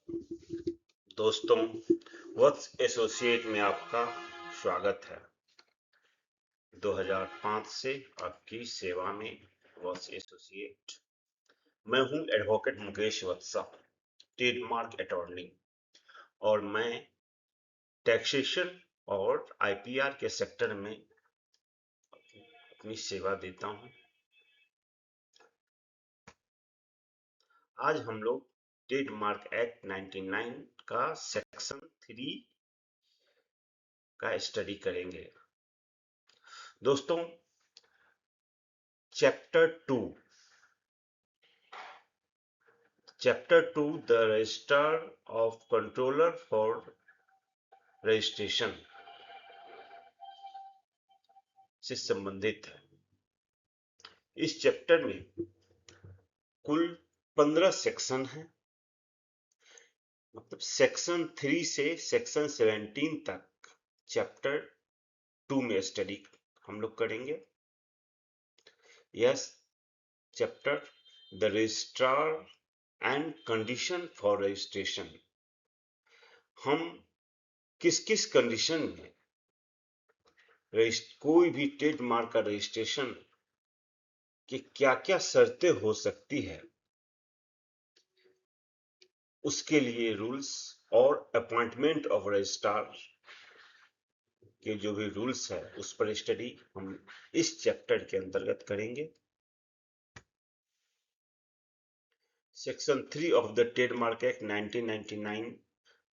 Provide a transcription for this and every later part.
दोस्तों, वत्स एसोसिएट में आपका स्वागत है। 2005 से आपकी सेवा में वत्स एसोसिएट। मैं हूं एडवोकेट मुकेश वत्सा, ट्रेडमार्क अटॉर्नी, और मैं टैक्सेशन और आईपीआर के सेक्टर में अपनी सेवा देता हूं। आज हम लोग ट्रेडमार्क एक्ट 99 का सेक्शन 3 का स्टडी करेंगे। दोस्तों, chapter 2 the Register of Controller for registration से संबंधित है। इस चैप्टर में कुल 15 सेक्शन हैं, मतलब सेक्शन 3 से सेक्शन 17 तक चैप्टर 2 में स्टडी हम लोग करेंगे। Yes, chapter the registrar and condition for registration. हम किस किस कंडीशन में कोई भी ट्रेडमार्क का रजिस्ट्रेशन कि क्या क्या शर्तें हो सकती है, उसके लिए रूल्स और अपॉइंटमेंट ऑफ रजिस्ट्रार के जो भी रूल्स है उस पर स्टडी हम इस चैप्टर के अंतर्गत करेंगे। Section 3 of the trademark act 1999,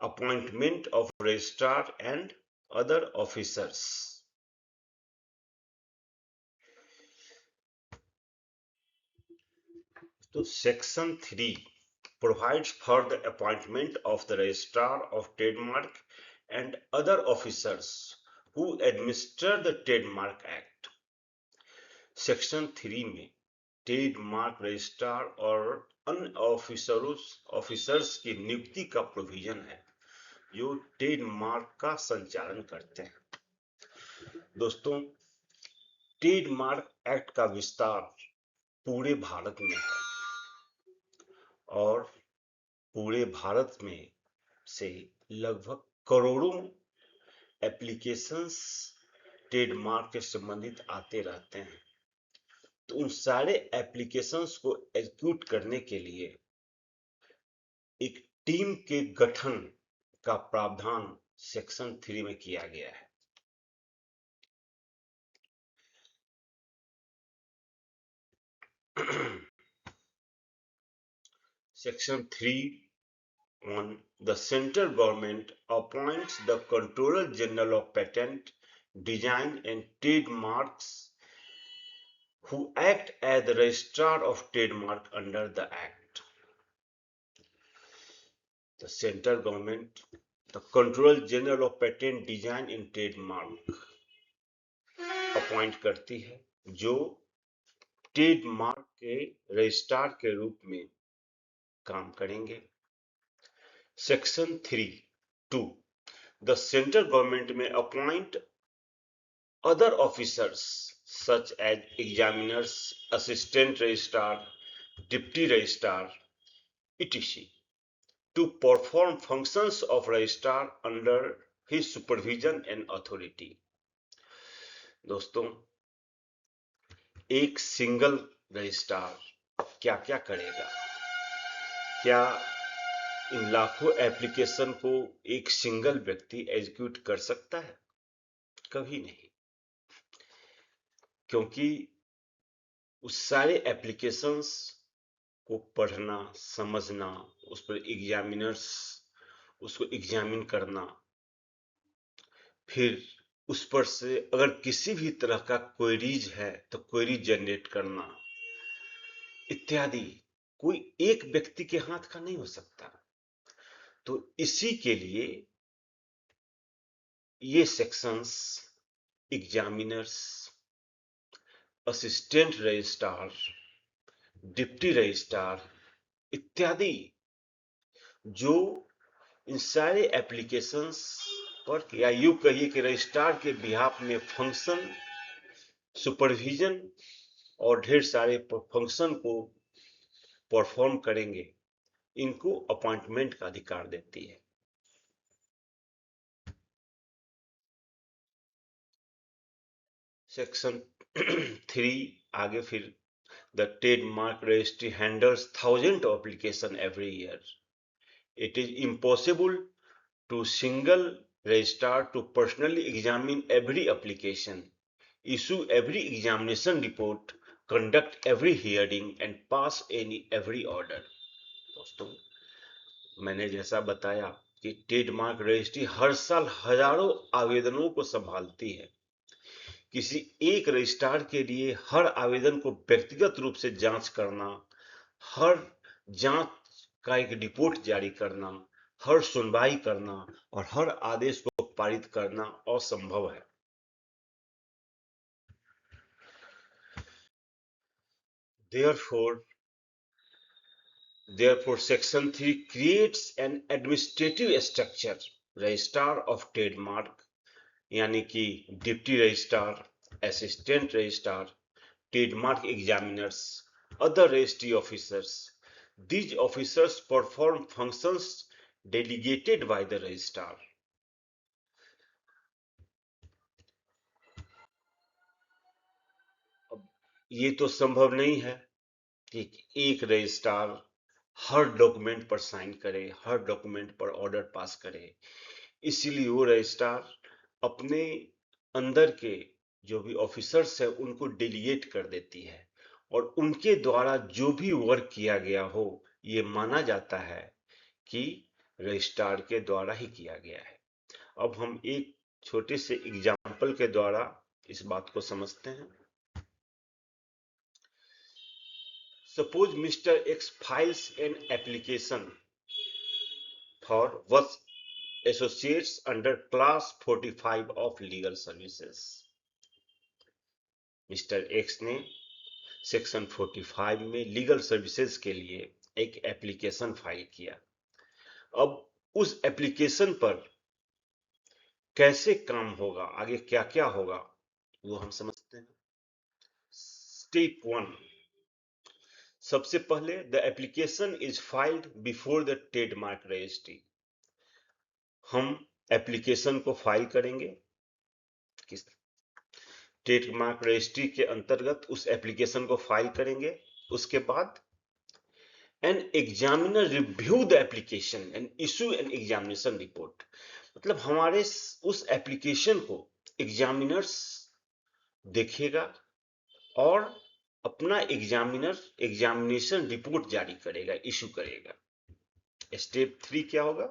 appointment of registrar and other officers. तो section 3 provides for the appointment of the registrar of trademark and other officers who administer the trademark act। Section 3 में trademark registrar और अन्य officers की नियुक्ति का provision है जो trademark का संचालन करते हैं। दोस्तों, ट्रेडमार्क एक्ट का विस्तार पूरे भारत में है और पूरे भारत में से लगभग करोड़ों एप्लीकेशंस ट्रेडमार्क के संबंधित आते रहते हैं। तो उन सारे एप्लीकेशंस को एग्जीक्यूट करने के लिए एक टीम के गठन का प्रावधान सेक्शन 3 में किया गया है। Section 3(1) The central government appoints the Controller General of Patent, Design and Trademarks who act as the registrar of trademark under the act. The central government, the Controller General of Patent, Design and Trademark appoint करती है जो trademark के registrar के रूप में काम करेंगे। Section 3(2) The central government may appoint other officers such as examiners, assistant registrar, deputy registrar, etc. to perform functions of registrar under his supervision and authority। दोस्तों, एक सिंगल रजिस्ट्रार क्या क्या करेगा? क्या इन लाखों एप्लीकेशन को एक सिंगल व्यक्ति एग्जीक्यूट कर सकता है? कभी नहीं, क्योंकि उस सारे एप्लीकेशंस को पढ़ना, समझना, उस पर एग्जामिनर्स उसको एग्जामिन करना, फिर उस पर से अगर किसी भी तरह का क्वेरीज है तो क्वेरी जनरेट करना इत्यादि कोई एक व्यक्ति के हाथ का नहीं हो सकता। तो इसी के लिए ये sections examiners, assistant registrar, deputy registrar इत्यादि जो इन सारे एप्लीकेशंस पर या यूं कहिए कि रजिस्ट्रार के बिहाफ में फंक्शन, सुपरविजन और ढेर सारे फंक्शन को परफॉर्म करेंगे, इनको अपॉइंटमेंट का अधिकार देती है। सेक्शन 3 आगे फिर the trademark registry handles thousands of applications every year. It is impossible to single registrar to personally examine every application, issue every examination report, conduct every hearing and pass every order. दोस्तों, मैंने जैसा बताया कि trademark registry हर साल हजारों आवेदनों को संभालती है। किसी एक रजिस्ट्रार के लिए हर आवेदन को व्यक्तिगत रूप से जांच करना, हर जांच का एक रिपोर्ट जारी करना, हर सुनवाई करना और हर आदेश को पारित करना असंभव है। Therefore, Section 3 creates an administrative structure, registrar of trademark यानी कि deputy registrar, assistant registrar, trademark examiners, other registry officers. These officers perform functions delegated by the registrar. अब ये तो संभव नहीं है कि एक रजिस्ट्रार हर डॉक्यूमेंट पर साइन करे, हर डॉक्यूमेंट पर ऑर्डर पास करे। इसीलिए वो रजिस्ट्रार अपने अंदर के जो भी ऑफिसर्स है उनको डेलीगेट कर देती है और उनके द्वारा जो भी वर्क किया गया हो ये माना जाता है कि रजिस्ट्रार के द्वारा ही किया गया है। अब हम एक छोटे से एग्जाम्पल के द्वारा इस बात को समझते हैं। Suppose Mr. X files an application for work associates under class 45 of legal services. Mr. X ने सेक्शन 45 में लीगल सर्विसेज के लिए एक एप्लीकेशन फाइल किया। अब उस एप्लीकेशन पर कैसे काम होगा, आगे क्या क्या होगा वो हम समझते हैं। स्टेप 1, सबसे पहले the application is filed before the trademark registry. हम एप्लीकेशन को फाइल करेंगे किस ट्रेडमार्क रजिस्ट्री के अंतर्गत, उस एप्लीकेशन को फाइल करेंगे। उसके बाद an examiner review the application and issue an examination report, मतलब हमारे उस एप्लीकेशन को एग्जामिनर्स देखेगा और अपना एग्जामिनेशन रिपोर्ट जारी करेगा, इशू करेगा। स्टेप 3 क्या होगा,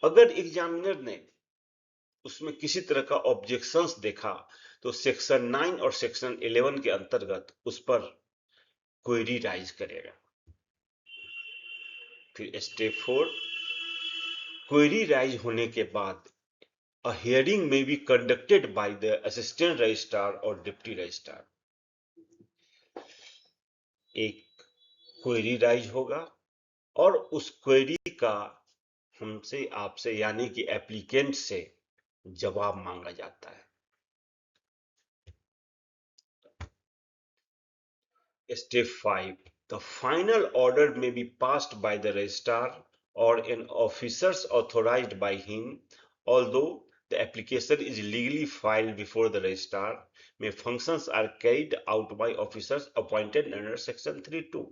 अगर एग्जामिनर ने उसमें किसी तरह का ऑब्जेक्शंस देखा तो सेक्शन 9 और सेक्शन 11 के अंतर्गत उस पर क्वेरी राइज करेगा। फिर स्टेप 4, क्वेरी राइज होने के बाद a hearing may be conducted by the assistant registrar or deputy registrar. एक क्वेरी राइज होगा और उस क्वेरी का हमसे आपसे यानी कि एप्लीकेंट से जवाब मांगा जाता है। Step 5, the final order may be passed by the registrar or an officers authorized by him, although the application is legally filed before the registrar, may functions are carried out by officers appointed under section 3(2).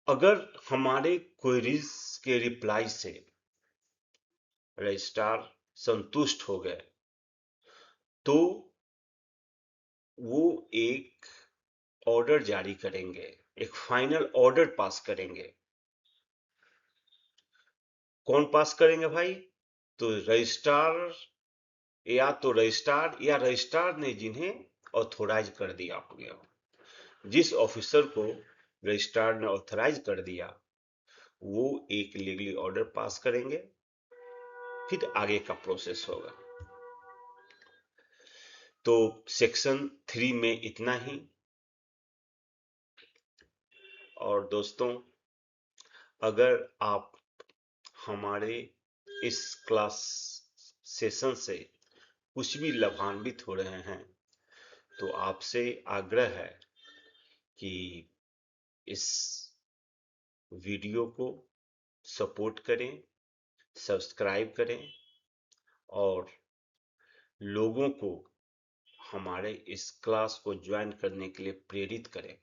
अगर हमारे queries के reply से registrar संतुष्ट हो गए तो वो एक ऑर्डर जारी करेंगे, एक फाइनल ऑर्डर पास करेंगे। कौन पास करेंगे भाई, तो रजिस्ट्रार या रजिस्ट्रार ने जिन्हें ऑथोराइज कर दिया हो गया, जिस ऑफिसर को रजिस्ट्रार ने ऑथराइज कर दिया वो एक लीगली ऑर्डर पास करेंगे, फिर आगे का प्रोसेस होगा। तो सेक्शन 3 में इतना ही। और दोस्तों, अगर आप हमारे इस क्लास सेशन से कुछ भी लाभान्वित हो रहे हैं तो आपसे आग्रह है कि इस वीडियो को सपोर्ट करें, सब्सक्राइब करें और लोगों को हमारे इस क्लास को ज्वाइन करने के लिए प्रेरित करें।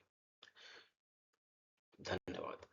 धन्यवाद।